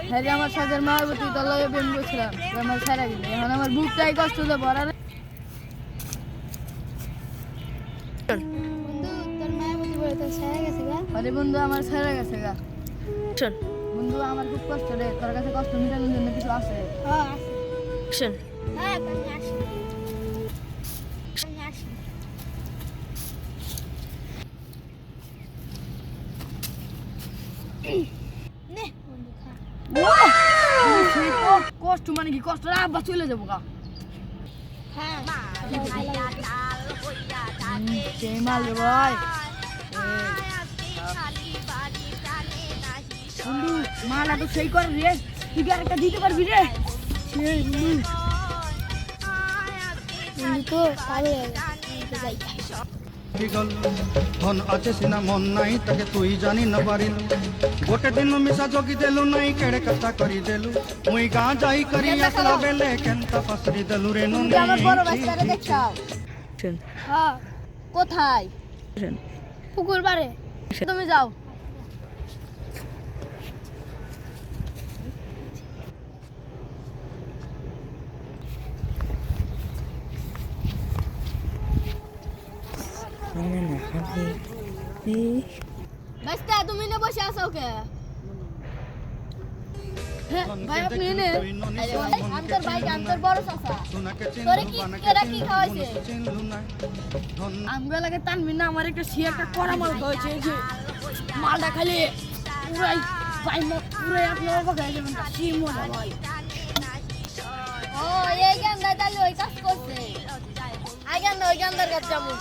হ্যাঁ রে, আমার সাথে মায়াবতী তলায় প্রেম করছিলাম, আমার ছেড়ে গেল। এখন আমার বুকটাই কষ্ট হলে ভরা রে। বন্ধু তোর মায়াবতী বলে তোর ছেড়ে গেছে গা? আরে বন্ধু আমার ছেড়ে গেছে গা। বন্ধু আমার খুব কষ্ট রে, তোর কাছে কষ্ট মেটানোর জন্য কিছু আছে? হ্যাঁ আছে। হ্যাঁ আমি আসি। আমি আসি। নে বন্ধু খা। সেই কষ্ট মানে কি কষ্ট? আব্বা চলে যাবো গা। হ্যাঁ সেই মাল রে ভাই। বন্ধু মালা তো সেই করে রে, তুই কি আরেকটা দিতে পারবি রে? সেই বন্ধু বন্ধু তো পারে যাই। ধন আছে সিনা মন নাই তাকে তুই জানি ন পারিল গোটে দিন মিশা জগি দেলু নাই কেড়ে কথা করি দেলু মুই গাঁ যাই করি আসলা বেলে কেনতা পাসরি দেলু রে নুন আমার বড় বাচ্চারে দেখাও। হ্যাঁ কোথায়? পুকুর পারে। তুমি যাও। বাস্তা তুমি না বসে আছো কে? হ্যাঁ ভাই আপনি নে। আরে ভাই আমি তোর ভাই, আমি তোর বড় চাচা। তোরে কি কেডা কি খাওয়াইছে? আমগো লাগে টানবি না, আমার একটা সি একটা কড়া মাল খাওয়াইছে। এই যে মালটা খালি পুরাই ভাই পুরাই আপনি অবাক হয়ে যাবেন। কি মজা ভাই। ও এই গান্ডা তাহলে ওই কাজ করছে। আই গান্ডা ওই গান্ডার কাছে যাবো।